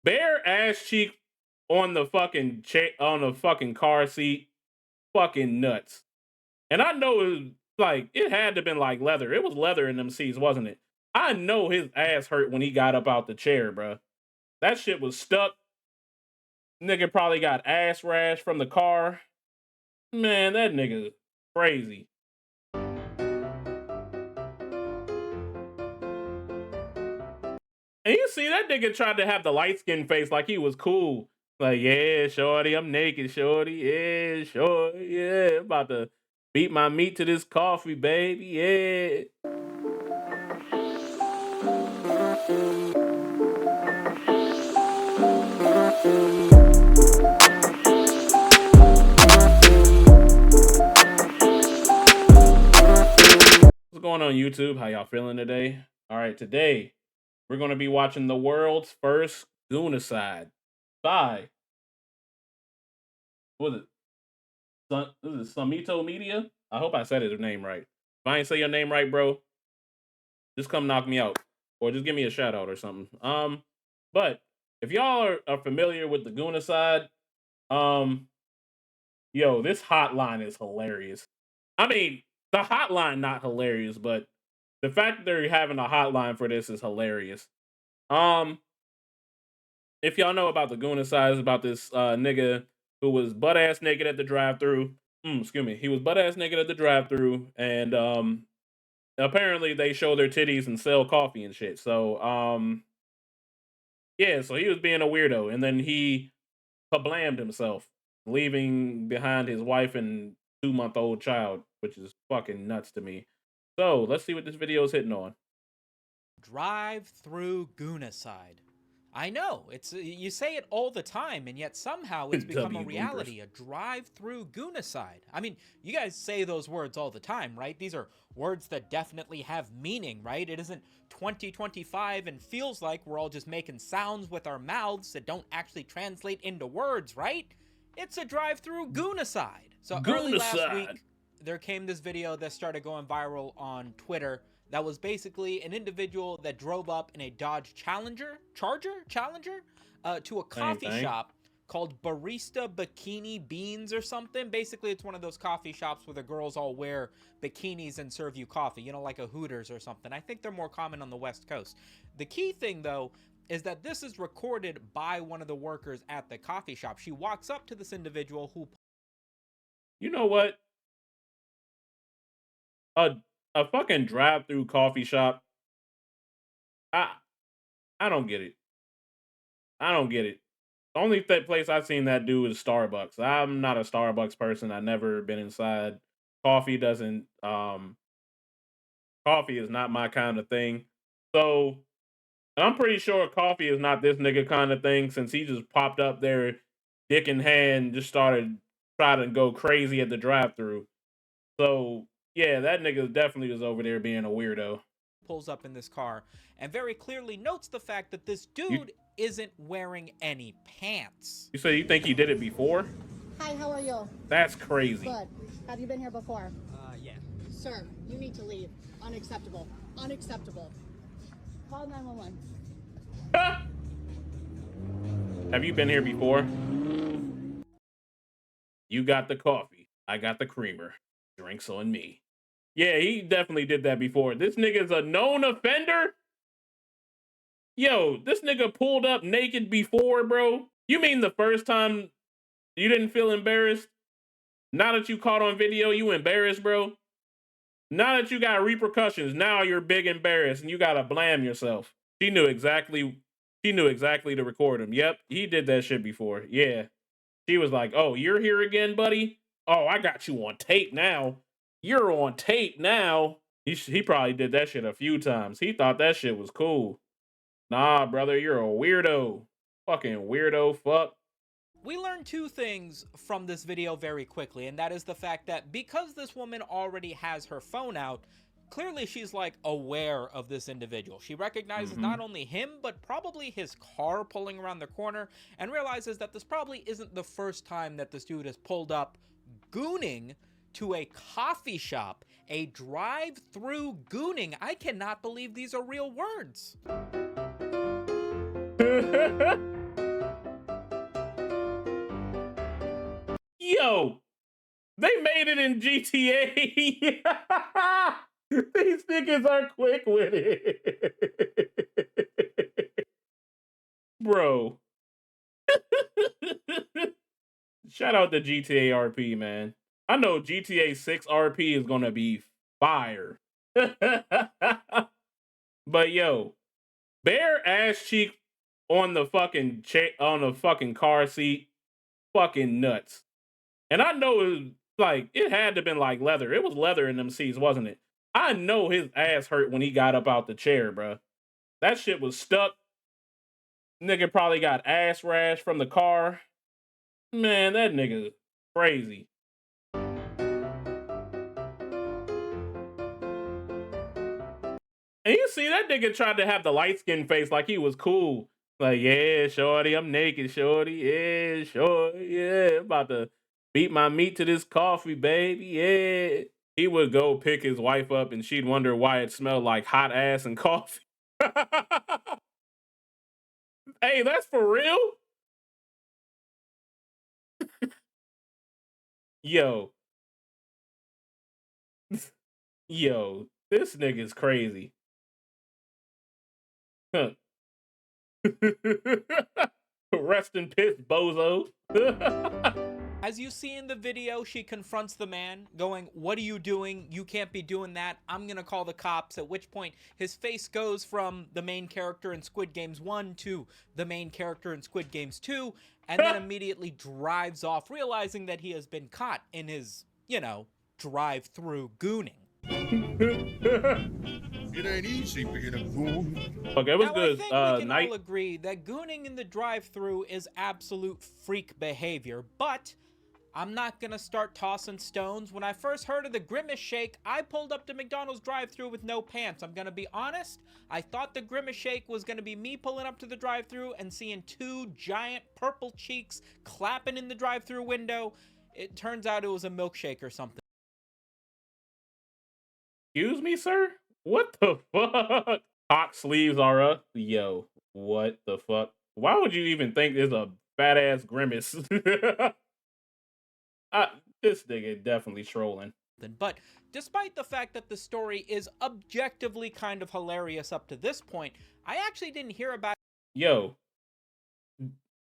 Bare ass cheek on the fucking on the fucking car seat, fucking nuts. And I know it was like it had to have been like leather. It was leather in them seats, wasn't it? I know his ass hurt when he got up out the chair, bro. That shit was stuck. Nigga probably got ass rash from the car. Man, that nigga crazy. And you see that nigga tried to have the light skin face like he was cool. Like, yeah, shorty, I'm naked, shorty. Yeah, shorty, yeah. I'm about to beat my meat to this coffee, baby. Yeah. What's going on, YouTube? How y'all feeling today? All right, today we're going to be watching the world's first Goonicide by, what is it? This is Samito Media? I hope I said his name right. If I ain't say your name right, bro, just come knock me out. Or just give me a shout out or something. But if y'all are familiar with the Goonicide, yo, this hotline is hilarious. I mean, the hotline not hilarious, but the fact that they're having a hotline for this is hilarious. Um, if y'all know about the Goonicide, it's about this nigga who was butt ass naked at the drive-through. Excuse me, he was butt ass naked at the drive-through, and apparently they show their titties and sell coffee and shit. So yeah, so he was being a weirdo, and then he kablammed himself, leaving behind his wife and 2-month-old child, which is fucking nuts to me. So let's see what this video is hitting on. Drive-through goonicide. I know, it's you say it all the time, and yet somehow it's become a reality, a drive-through goonicide. I mean, you guys say those words all the time, right? These are words that definitely have meaning, right? It isn't 2025 and feels like we're all just making sounds with our mouths that don't actually translate into words, right? It's a drive-through goonicide. So early last week, there came this video that started going viral on Twitter that was basically an individual that drove up in a Dodge Charger to a coffee shop called Barista Bikini Beans or something. Basically, it's one of those coffee shops where the girls all wear bikinis and serve you coffee, you know, like a Hooters or something. I think they're more common on the West Coast. The key thing, though, is that this is recorded by one of the workers at the coffee shop. She walks up to this individual who... You know what? A fucking drive-through coffee shop. I don't get it. I don't get it. The only place I've seen that do is Starbucks. I'm not a Starbucks person. I've never been inside. Coffee doesn't coffee is not my kind of thing. So I'm pretty sure coffee is not this nigga kind of thing, since he just popped up there, dick in hand, just started trying to go crazy at the drive-through. So yeah, that nigga definitely was over there being a weirdo. Pulls up in this car and very clearly notes the fact that this dude isn't wearing any pants. You say you think he did it before? Hi, how are you? That's crazy. Good. Have you been here before? Yeah. Sir, you need to leave. Unacceptable. Unacceptable. Call 911. Have you been here before? You got the coffee. I got the creamer. Drinks on me. Yeah, he definitely did that before. This nigga's a known offender? Yo, this nigga pulled up naked before, bro? You mean the first time you didn't feel embarrassed? Now that you caught on video, you embarrassed, bro? Now that you got repercussions, now you're big embarrassed and you gotta blame yourself. She knew exactly to record him. Yep, he did that shit before. Yeah. She was like, "Oh, you're here again, buddy? Oh, I got you on tape now. You're on tape now." He probably did that shit a few times. He thought that shit was cool. Nah, brother, you're a weirdo. Fucking weirdo fuck. We learned two things from this video very quickly, and that is the fact that because this woman already has her phone out, clearly she's like aware of this individual. She recognizes not only him, but probably his car pulling around the corner, and realizes that this probably isn't the first time that this dude has pulled up gooning to a coffee shop. A drive-through gooning. I cannot believe these are real words. Yo, they made it in GTA. These niggas are quick with it. Bro. Shout out to GTA RP, man. I know GTA 6 RP is gonna be fire. But yo, bare ass cheek on the fucking on the fucking car seat, fucking nuts. And I know it was like it had to have been like leather. It was leather in them seats, wasn't it? I know his ass hurt when he got up out the chair, bro. That shit was stuck. Nigga probably got ass rash from the car. Man, that nigga crazy. And you see that nigga tried to have the light skin face like he was cool. Like, yeah, shorty, I'm naked, shorty. Yeah, shorty, yeah. I'm about to beat my meat to this coffee, baby. Yeah. He would go pick his wife up and she'd wonder why it smelled like hot ass and coffee. Hey, that's for real? Yo. Yo, this nigga's crazy. Huh. Rest in piss, bozo. As you see in the video, she confronts the man, going, "What are you doing? You can't be doing that. I'm gonna call the cops." At which point, his face goes from the main character in Squid Games 1 to the main character in Squid Games 2, and then immediately drives off, realizing that he has been caught in his, drive-through gooning. It ain't easy being a goon. Okay, it was Now, good. I think we can Night. all agree that gooning in the drive-thru is absolute freak behavior, but I'm not gonna start tossing stones. When I first heard of the Grimace Shake, I pulled up to McDonald's drive-thru with no pants. I'm gonna be honest, I thought the Grimace Shake was gonna be me pulling up to the drive-thru and seeing two giant purple cheeks clapping in the drive-thru window. It turns out it was a milkshake or something. Excuse me, sir? What the fuck? Cock sleeves are up. Yo, what the fuck? Why would you even think there's a fat ass grimace? This nigga definitely trolling. But despite the fact that the story is objectively kind of hilarious up to this point, I actually didn't hear about. Yo,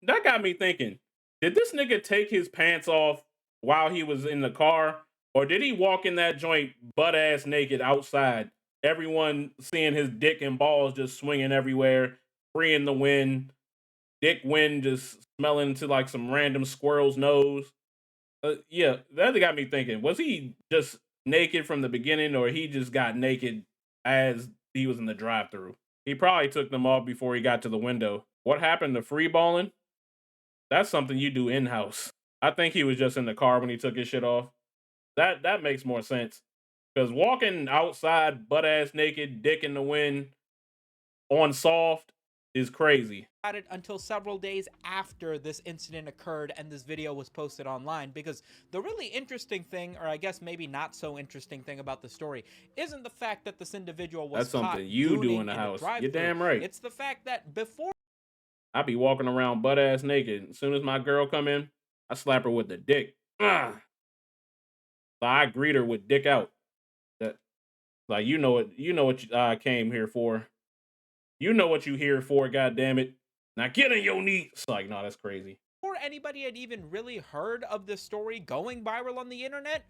that got me thinking. Did this nigga take his pants off while he was in the car? Or did he walk in that joint butt ass naked outside? Everyone seeing his dick and balls just swinging everywhere, free in the wind. Dick wind just smelling to like some random squirrel's nose. Yeah, that got me thinking. Was he just naked from the beginning, or he just got naked as he was in the drive-thru? He probably took them off before he got to the window. What happened to free balling? That's something you do in-house. I think he was just in the car when he took his shit off. That makes more sense. Because walking outside butt ass naked, dick in the wind, on soft is crazy. It until several days after this incident occurred and this video was posted online, because the really interesting thing, or I guess maybe not so interesting thing about the story, isn't the fact that this individual was That's something you do in the house. You're damn right. It's the fact that before I be walking around butt ass naked. As soon as my girl come in, I slap her with the dick. So I greet her with dick out. That, like, you know what I came here for. You know what you here for, goddammit. Now get on your knees. It's like, no, that's crazy. Before anybody had even really heard of this story going viral on the internet,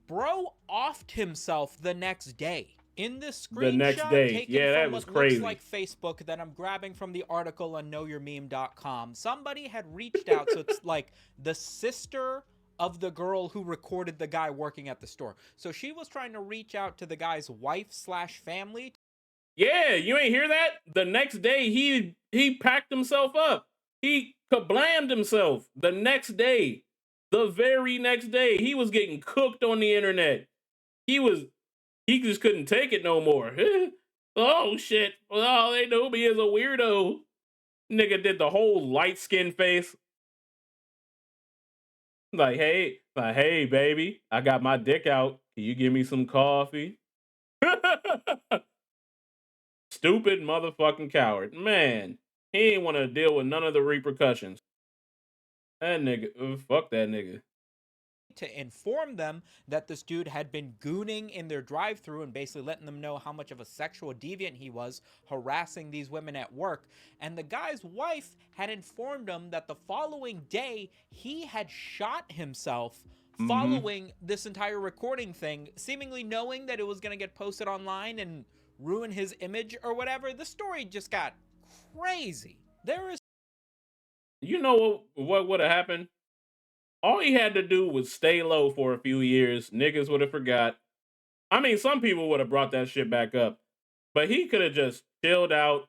bro offed himself the next day. In this screenshot The next day. taken Yeah, that from was what crazy. looks like Facebook that I'm grabbing from the article on knowyourmeme.com, somebody had reached out, so it's like the sister of the girl who recorded the guy working at the store. So she was trying to reach out to the guy's wife/family. Yeah, you ain't hear that? The next day, he packed himself up. He kablammed himself the next day. The very next day, he was getting cooked on the internet. He just couldn't take it no more. Oh, shit. Oh, they know me as a weirdo. Nigga did the whole light skin face. Like, hey, baby, I got my dick out. Can you give me some coffee? Stupid motherfucking coward. Man, he ain't want to deal with none of the repercussions. That nigga, fuck that nigga. to inform them that this dude had been gooning in their drive-thru and basically letting them know how much of a sexual deviant he was, harassing these women at work. And the guy's wife had informed him that the following day he had shot himself following this entire recording thing, seemingly knowing that it was going to get posted online and ruin his image or whatever. The story just got crazy. There is, You know what would have happened? All he had to do was stay low for a few years. Niggas would have forgot. I mean, some people would have brought that shit back up. But he could have just chilled out,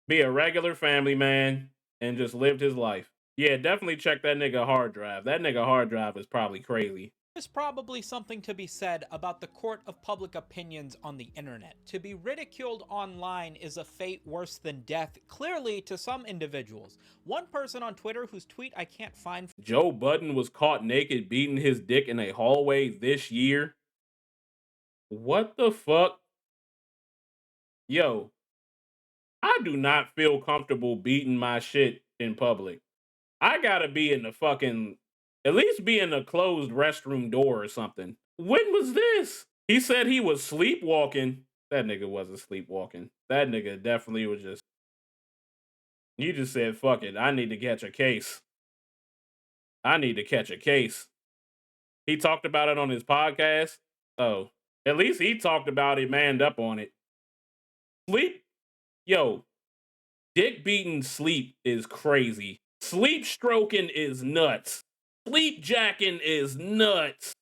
be a regular family man, and just lived his life. Yeah, definitely check that nigga hard drive. That nigga hard drive is probably crazy. There's probably something to be said about the court of public opinions on the internet. To be ridiculed online is a fate worse than death, clearly to some individuals. One person on Twitter whose tweet I can't find. Joe Budden was caught naked beating his dick in a hallway this year. What the fuck? Yo, I do not feel comfortable beating my shit in public. I gotta be in the fucking, at least be in a closed restroom door or something. When was this? He said he was sleepwalking. That nigga wasn't sleepwalking. That nigga definitely was just, he just said, fuck it, I need to catch a case. I need to catch a case. He talked about it on his podcast. Oh, at least he talked about it, manned up on it. Sleep? Yo, dick beating sleep is crazy. Sleep stroking is nuts. Sleep jacking is nuts.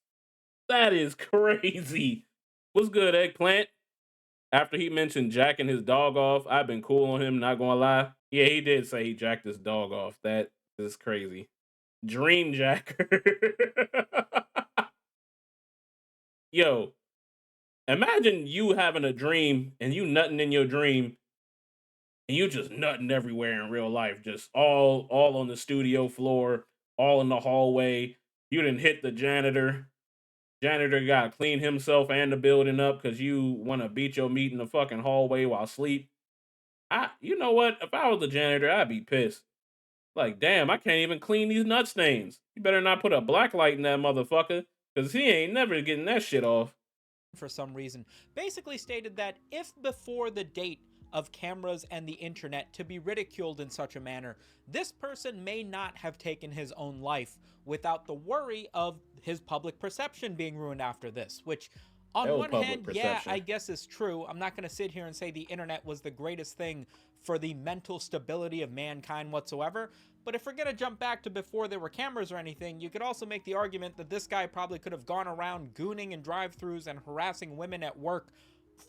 That is crazy. What's good, Eggplant? After he mentioned jacking his dog off, I've been cool on him, not gonna lie. Yeah, he did say he jacked his dog off. That is crazy. Dream jacker. Yo, imagine you having a dream and you nutting in your dream and you just nutting everywhere in real life, just all on the studio floor, all in the hallway. You didn't hit the janitor. Janitor got to clean himself and the building up because you want to beat your meat in the fucking hallway while asleep. You know what? If I was the janitor, I'd be pissed. Like, damn, I can't even clean these nut stains. You better not put a black light in that motherfucker because he ain't never getting that shit off. For some reason, basically stated that if before the date of cameras and the internet to be ridiculed in such a manner, this person may not have taken his own life without the worry of his public perception being ruined after this, which on one hand, yeah, I guess is true. I'm not going to sit here and say the internet was the greatest thing for the mental stability of mankind whatsoever, but if we're going to jump back to before there were cameras or anything, you could also make the argument that this guy probably could have gone around gooning in drive-thrus and harassing women at work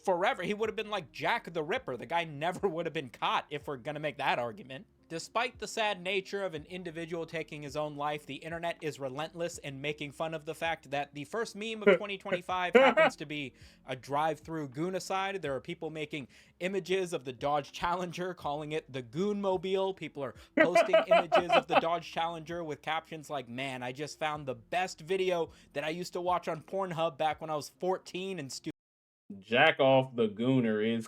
forever. He would have been like Jack the Ripper. The guy never would have been caught if we're going to make that argument. Despite the sad nature of an individual taking his own life, the internet is relentless in making fun of the fact that the first meme of 2025 happens to be a drive-through goonicide. There are people making images of the Dodge Challenger, calling it the Goonmobile. People are posting images of the Dodge Challenger with captions like, man, I just found the best video that I used to watch on Pornhub back when I was 14 and stupid. Jack off the gooner is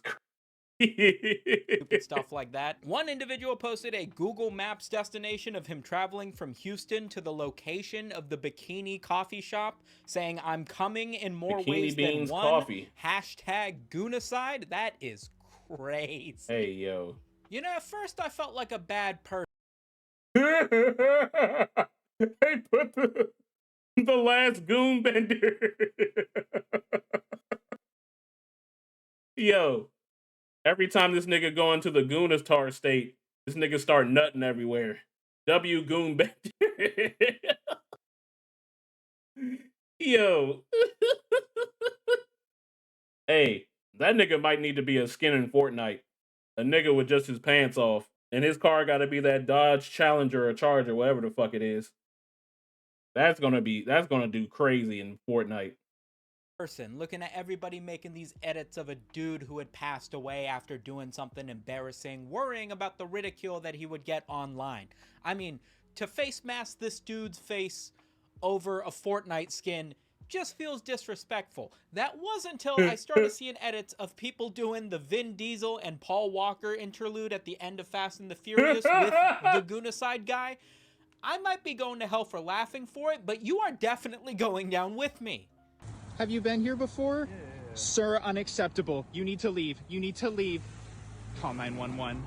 stupid stuff like that. One individual posted a Google Maps destination of him traveling from Houston to the location of the Bikini coffee shop, saying, I'm coming in more Bikini ways than Beans one. Coffee. Hashtag Goonicide. That is crazy. Hey, yo. You know, at first I felt like a bad person. They put the last goon bender. Yo, every time this nigga go into the Goonistar state, this nigga start nutting everywhere. W goon bender. Yo. Hey, that nigga might need to be a skin in Fortnite. A nigga with just his pants off. And his car gotta be that Dodge Challenger or Charger, whatever the fuck it is. That's gonna do crazy in Fortnite. Person looking at everybody making these edits of a dude who had passed away after doing something embarrassing, worrying about the ridicule that he would get online. I mean, to face mask this dude's face over a Fortnite skin just feels disrespectful. That wasn't until I started seeing edits of people doing the Vin Diesel and Paul Walker interlude at the end of Fast and the Furious with the Goonicide guy. I might be going to hell for laughing for it, but you are definitely going down with me. Have you been here before? Yeah. Sir, unacceptable. You need to leave. You need to leave. Call 911.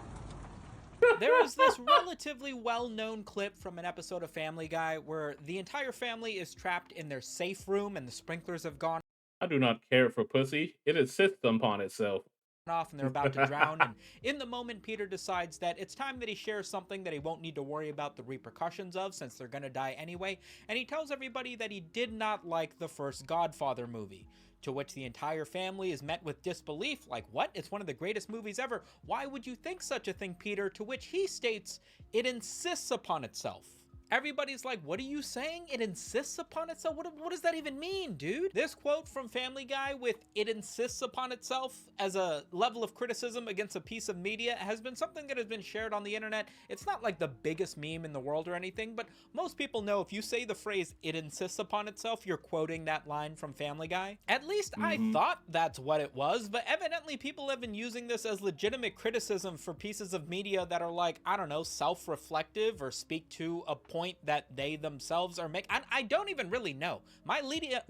There is this relatively well-known clip from an episode of Family Guy where the entire family is trapped in their safe room and the sprinklers have gone I do not care for pussy. It insists upon itself. off and they're about to drown, and in the moment Peter decides that it's time that he shares something that he won't need to worry about the repercussions of since they're gonna die anyway, and he tells everybody that he did not like the first Godfather movie, to which the entire family is met with disbelief, like, what? It's one of the greatest movies ever. Why would you think such a thing, Peter? To which he states, it insists upon itself. Everybody's like, what are you saying? It insists upon itself? What does that even mean, dude? This quote from Family Guy with "it insists upon itself" as a level of criticism against a piece of media has been something that has been shared on the internet. It's not like the biggest meme in the world or anything, but most people know if you say the phrase "it insists upon itself," you're quoting that line from Family Guy. At least I thought that's what it was, but evidently people have been using this as legitimate criticism for pieces of media that are like, I don't know, self-reflective or speak to a point that they themselves are making. I don't even really know. My media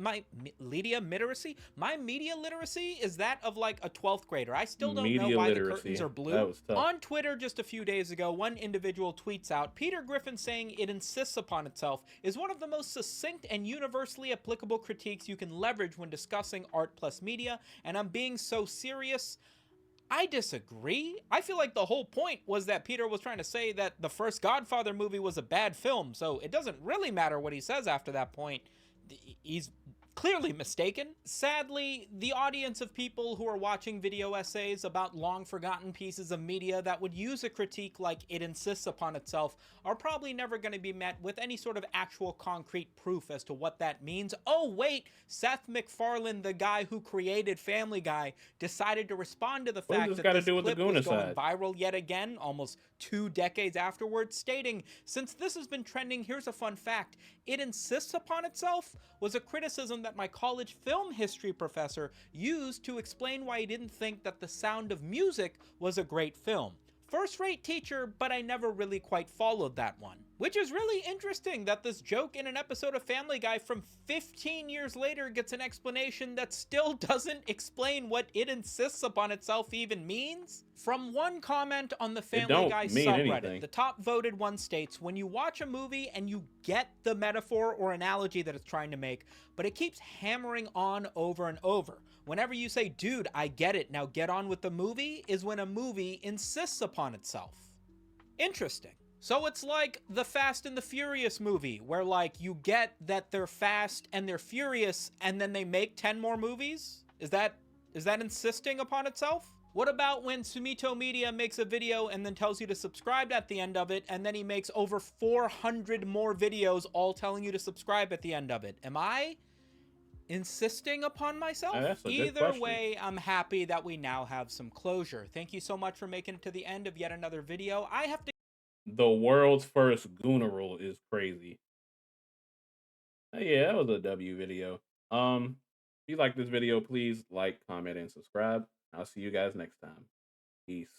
literacy is that of like a 12th grader. I still don't know why the curtains are blue. On Twitter just a few days ago, one individual tweets out, Peter Griffin saying it insists upon itself is one of the most succinct and universally applicable critiques you can leverage when discussing art plus media, and I'm being so serious. I disagree. I feel like the whole point was that Peter was trying to say that the first Godfather movie was a bad film, so it doesn't really matter what he says after that point. He's clearly mistaken. Sadly, the audience of people who are watching video essays about long-forgotten pieces of media that would use a critique like it insists upon itself are probably never going to be met with any sort of actual concrete proof as to what that means. Oh wait, Seth MacFarlane, the guy who created Family Guy, decided to respond to the fact that this clip was going viral yet again, almost 2 decades afterwards, stating, since this has been trending, here's a fun fact. It insists upon itself was a criticism that my college film history professor used to explain why he didn't think that The Sound of Music was a great film. First-rate teacher, but I never really quite followed that one. Which is really interesting that this joke in an episode of Family Guy from 15 years later gets an explanation that still doesn't explain what it insists upon itself even means. From one comment on the Family Guy subreddit, the top voted one states, when you watch a movie and you get the metaphor or analogy that it's trying to make, but it keeps hammering on over and over. Whenever you say, dude, I get it, now get on with the movie, is when a movie insists upon itself. Interesting. So it's like the Fast and the Furious movie, where like you get that they're fast and they're furious and then they make 10 more movies? Is that insisting upon itself? What about when Sumito Media makes a video and then tells you to subscribe at the end of it, and then he makes over 400 more videos all telling you to subscribe at the end of it? Am I insisting upon myself? Either way, I'm happy that we now have some closure. Thank you so much for making it to the end of yet another video. I have to... The world's first gooneral is crazy. Yeah, that was a W video. If you like this video, please like, comment, and subscribe. I'll see you guys next time. Peace.